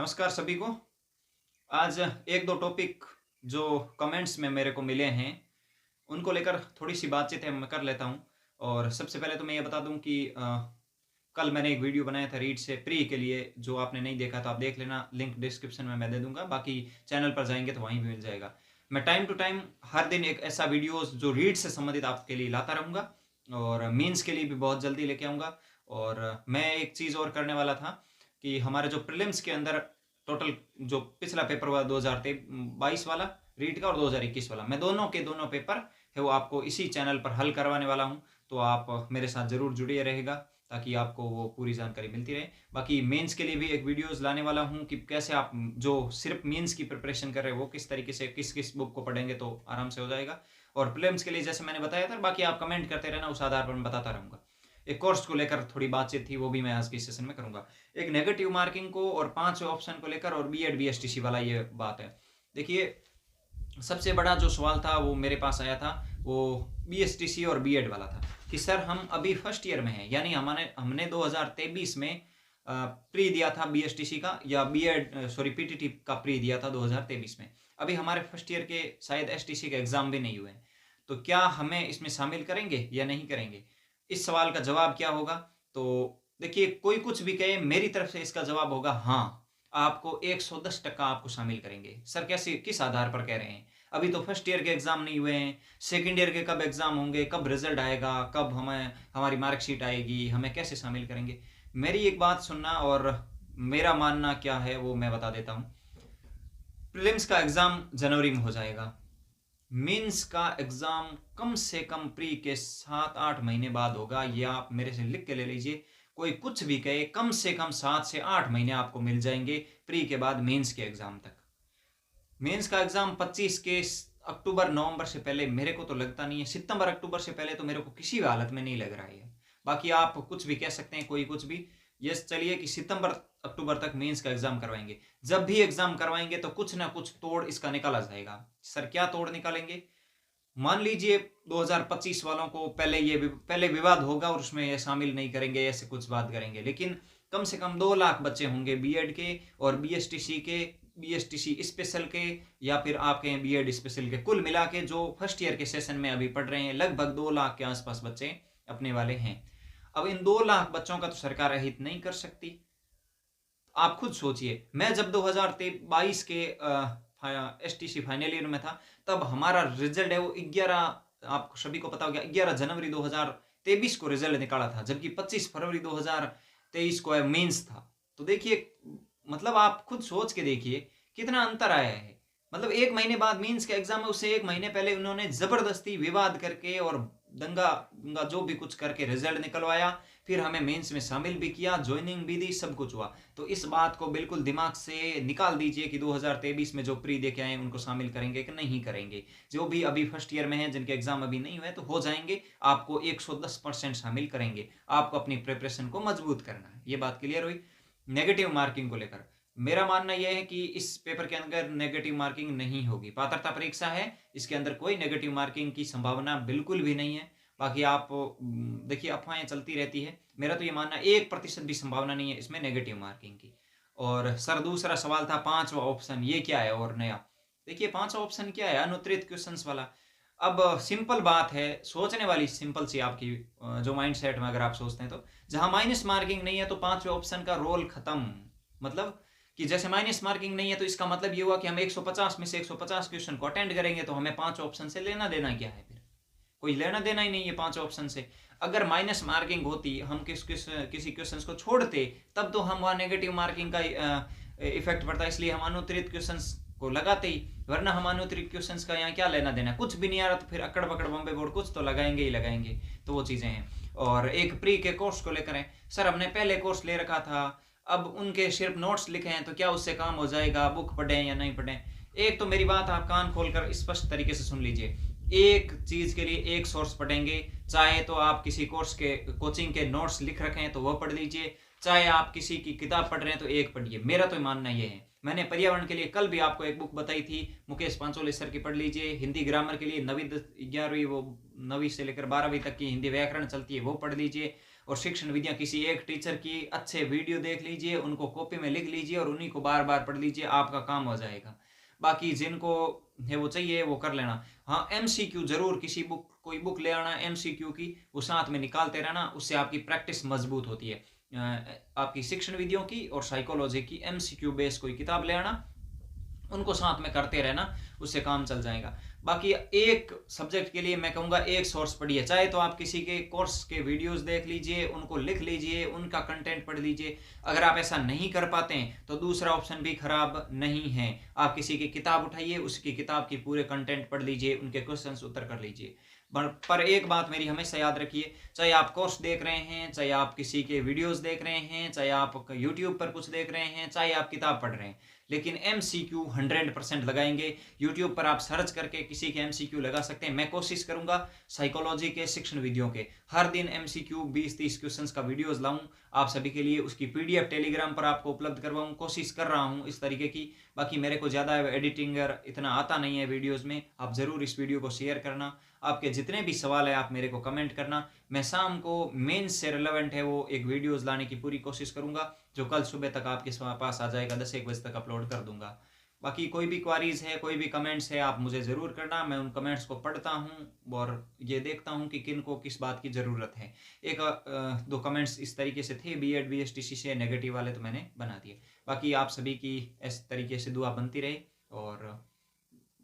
नमस्कार सभी को। आज एक दो टॉपिक जो कमेंट्स में मेरे को मिले हैं, उनको लेकर थोड़ी-सी बातचीत है मैं कर लेता हूँ। और सबसे पहले तो मैं ये बता दूँ कि कल मैंने एक वीडियो बनाया था रीड से प्री के लिए, जो आपने नहीं देखा तो आप देख लेना, लिंक डिस्क्रिप्शन में मैं दे दूँगा, बाकी चैनल पर जाएँगे तो वहीं भी मिल जाएगा। मैं टाइम टू टाइम हर दिन एक ऐसा वीडियोज़ जो रीड से संबंधित आपके लिए लाता रहूँगा और मीन्स के लिए भी बहुत जल्दी लेके आऊँगा। और मैं एक चीज़ और करने वाला था कि हमारे जो प्रीलिम्स के अंदर टोटल जो पिछला पेपर हुआ 2022 वाला रीट का और 2021 वाला, मैं दोनों के दोनों पेपर है वो आपको इसी चैनल पर हल करवाने वाला हूं। तो आप मेरे साथ जरूर जुड़िए रहेगा ताकि आपको वो पूरी जानकारी मिलती रहे। बाकी मेंस के लिए भी एक वीडियोस लाने वाला हूं कि कैसे आप जो सिर्फ मेंस की प्रिपरेशन कर रहे हो वो किस तरीके से किस किस बुक को पढ़ेंगे तो आराम से हो जाएगा। और प्रीलिम्स के लिए जैसे मैंने बताया था, बाकी आप कमेंट करते रहना, उस आधार पर मैं बताता रहूंगा। एक कोर्स को लेकर थोड़ी बातचीत थी, वो भी मैं आज के सेशन में करूंगा। एक नेगेटिव मार्किंग को और 5 ऑप्शन को लेकर और बीएड बीएसटीसी वाला ये बात है। देखिए, सबसे बड़ा जो सवाल था वो मेरे पास आया था, वो बीएसटीसी और बीएड वाला था कि सर हम अभी फर्स्ट ईयर में हैं, यानी हमने 2023 में प्री दिया था बीएसटीसी का, या बीएड सॉरी पीटीटी का प्री दिया था 2023 में। अभी हमारे फर्स्ट ईयर के शायद एसटीसी के एग्जाम भी नहीं हुए हैं, तो क्या हमें इसमें शामिल करेंगे या नहीं करेंगे? इस सवाल का जवाब क्या होगा? तो देखिए, कोई कुछ भी कहे, मेरी तरफ से इसका जवाब होगा हाँ, आपको 110% आपको शामिल करेंगे। सर कैसे, किस आधार पर कह रहे हैं? अभी तो फर्स्ट ईयर के एग्जाम नहीं हुए हैं, सेकंड ईयर के कब एग्जाम होंगे, कब रिजल्ट आएगा, कब हमें हमारी मार्कशीट आएगी, हमें कैसे शामिल करेंगे? मेरी एक बात सुनना, और मेरा मानना क्या है वो मैं बता देता हूँ। प्रीलिम्स का एग्जाम जनवरी में हो जाएगा, मेंस का एग्जाम कम से कम प्री के 7-8 महीने बाद होगा। ये आप मेरे से लिख के ले लीजिए, कोई कुछ भी कहे, कम से कम 7 से 8 महीने आपको मिल जाएंगे प्री के बाद मेंस के एग्जाम तक। मेंस का एग्जाम 25 के अक्टूबर नवंबर से पहले मेरे को तो लगता नहीं है, सितंबर अक्टूबर से पहले तो मेरे को किसी भी हालत में नहीं लग रहा है। बाकी आप कुछ भी कह सकते हैं, कोई कुछ भी। यस, चलिए कि सितंबर अक्टूबर तक मेंस का एग्जाम करवाएंगे। जब भी एग्जाम करवाएंगे तो कुछ ना कुछ तोड़ इसका निकाला जाएगा। सर क्या तोड़ निकालेंगे? मान लीजिए 2025 वालों को पहले विवाद होगा और उसमें ये शामिल नहीं करेंगे, ऐसे कुछ बात करेंगे, लेकिन कम से कम 2 लाख बच्चे होंगे बीएड के और बीएसटीसी के, बीएसटीसी स्पेशल के, या फिर आपके बीएड स्पेशल के, कुल मिला के जो फर्स्ट ईयर के सेशन में अभी पढ़ रहे हैं, लगभग 2 लाख के आसपास बच्चे अपने वाले हैं। अब इन 2 लाख बच्चों का तो सरकार अहित नहीं कर सकती। आप खुद सोचिए, मैं जब 2022 के एसटीसी फाइनल ईयर में था, तब हमारा रिजल्ट है वो 11, आपको सभी को पता होगा, 11 जनवरी 2023 को रिजल्ट निकाला था, जबकि 25 फरवरी 2023 को मेंस था। तो देखिए, मतलब आप खुद सोच के देखिए कितना अंतर आया है। मतलब 1 महीने बाद मेंस का एग्जाम है, उससे 1 महीने पहले उन्होंने जबरदस्ती विवाद करके और दंगा दंगा जो भी कुछ करके रिजल्ट निकलवाया, फिर हमें मेंस में शामिल भी किया, ज्वाइनिंग भी दी, सब कुछ हुआ। तो इस बात को बिल्कुल दिमाग से निकाल दीजिए कि 2023 में जो प्री देके आए उनको शामिल करेंगे कि नहीं करेंगे। जो भी अभी फर्स्ट ईयर में हैं, जिनके एग्जाम अभी नहीं हुए तो हो जाएंगे, आपको 110% शामिल करेंगे। आपको अपनी प्रिपरेशन को मजबूत करना है। ये बात क्लियर हुई। नेगेटिव मार्किंग को लेकर मेरा मानना यह है कि इस पेपर के अंदर नेगेटिव मार्किंग नहीं होगी। पात्रता परीक्षा है, इसके अंदर कोई नेगेटिव मार्किंग की संभावना बिल्कुल भी नहीं है। बाकी आप देखिए, अफवाहें चलती रहती है। मेरा तो ये मानना 1% भी संभावना नहीं है इसमें नेगेटिव मार्किंग की। और सर दूसरा सवाल था 5वां ऑप्शन, ये क्या है और नया? देखिए, 5वां ऑप्शन क्या है? अनुत्तरित क्वेश्चंस वाला। अब सिंपल बात है, सोचने वाली सिंपल सी आपकी जो माइंड सेट में अगर आप सोचते हैं, तो जहां माइनस मार्किंग नहीं है तो 5वें ऑप्शन का रोल खत्म। मतलब कि जैसे माइनस मार्किंग नहीं है तो इसका मतलब ये हुआ कि हम 150 में से 150 क्वेश्चन को अटेंड करेंगे, तो हमें 5 ऑप्शन से लेना देना क्या है? फिर कोई लेना देना ही नहीं है 5 ऑप्शन से। अगर माइनस मार्किंग होती, हम किसी क्वेश्चन को छोड़ते, तब तो हम वहां नेगेटिव मार्किंग का इफेक्ट पड़ता, इसलिए हम अनुत्तरित क्वेश्चन को लगाते ही। वरना हम अनुत्तरित क्वेश्चन का यहाँ क्या लेना देना? कुछ भी नहीं आ रहा तो फिर अकड़ पकड़ बम्बे बोर्ड कुछ तो लगाएंगे ही लगाएंगे। तो वो चीजें हैं। और एक प्री के कोर्स को लेकर है, सर हमने पहले कोर्स ले रखा था, अब उनके सिर्फ नोट्स लिखे हैं, तो क्या उससे काम हो जाएगा? बुक पढ़ें या नहीं पढ़ें? एक तो मेरी बात आप कान खोलकर स्पष्ट तरीके से सुन लीजिए। एक चीज के लिए एक सोर्स पढ़ेंगे, चाहे तो आप किसी कोर्स के कोचिंग के नोट्स लिख रखे हैं तो वह पढ़ लीजिए, चाहे आप किसी की किताब पढ़ रहे हैं तो एक पढ़िए। मेरा तो मानना यह है। मैंने पर्यावरण के लिए कल भी आपको एक बुक बताई थी, मुकेश पांचोली सर की, पढ़ लीजिए। हिंदी ग्रामर के लिए 9वीं 11वीं, वो 9वीं से लेकर 12वीं तक की हिंदी व्याकरण चलती है, वो पढ़ लीजिए। और शिक्षण विधियाँ किसी एक टीचर की अच्छे वीडियो देख लीजिए, उनको कॉपी में लिख लीजिए और उन्हीं को बार-बार पढ़ लीजिए, आपका काम हो जाएगा। बाकी जिनको है वो चाहिए वो कर लेना। हाँ, एमसीक्यू ज़रूर किसी बुक कोई बुक ले आना एमसीक्यू की, वो साथ में निकालते रहना, उससे आपकी प्रैक्टिस मज़बूत होती है। आपकी शिक्षण विधियों की और साइकोलॉजी की एमसीक्यू बेस कोई किताब ले आना, उनको साथ में करते रहना, उससे काम चल जाएगा। बाकी एक सब्जेक्ट के लिए मैं कहूँगा एक सोर्स पढ़िए, चाहे तो आप किसी के कोर्स के वीडियोस देख लीजिए, उनको लिख लीजिए, उनका कंटेंट पढ़ लीजिए। अगर आप ऐसा नहीं कर पाते हैं तो दूसरा ऑप्शन भी खराब नहीं है, आप किसी की किताब उठाइए, उसकी किताब की पूरे कंटेंट पढ़ लीजिए, उनके क्वेश्चंस उत्तर कर लीजिए। पर एक बात मेरी हमेशा याद रखिए, चाहे आप कोर्स देख रहे हैं, चाहे आप किसी के वीडियोस देख रहे हैं, चाहे आप यूट्यूब पर कुछ देख रहे हैं, चाहे आप किताब पढ़ रहे हैं, लेकिन एमसीक्यू 100% लगाएंगे। यूट्यूब पर आप सर्च करके किसी के एमसीक्यू लगा सकते हैं। मैं कोशिश करूंगा साइकोलॉजी के शिक्षण विधियों के हर दिन एमसीक्यू 20-30 क्वेश्चंस का वीडियोस लाऊं आप सभी के लिए, उसकी पीडीएफ टेलीग्राम पर आपको उपलब्ध करवाऊं, कोशिश कर रहा हूं इस तरीके की। बाकी मेरे को ज़्यादा एडिटिंग इतना आता नहीं है वीडियोज़ में। आप ज़रूर इस वीडियो को शेयर करना, आपके जितने भी सवाल है आप मेरे को कमेंट करना। मैं शाम को मेंस से रिलेवेंट है वो एक वीडियोज़ लाने की पूरी कोशिश करूंगा, जो कल सुबह तक आपके पास आ जाएगा, 10-1 बजे तक अपलोड कर दूंगा। बाकी कोई भी क्वारीज है, कोई भी कमेंट्स है, आप मुझे ज़रूर करना। मैं उन कमेंट्स को पढ़ता हूँ और ये देखता हूँ कि किन को किस बात की ज़रूरत है। एक दो कमेंट्स इस तरीके से थे बीएड बीएसटीसी से नेगेटिव वाले, तो मैंने बना दिए। बाकी आप सभी की इस तरीके से दुआ बनती रहे, और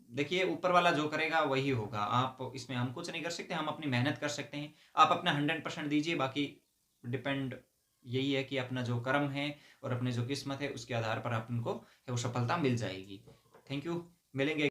देखिए ऊपर वाला जो करेगा वही होगा, आप इसमें हम कुछ नहीं कर सकते, हम अपनी मेहनत कर सकते हैं। आप अपना 100% दीजिए, बाकी डिपेंड यही है कि अपना जो कर्म है और अपनी जो किस्मत है उसके आधार पर आपको वो सफलता मिल जाएगी। थैंक यू, मिलेंगे।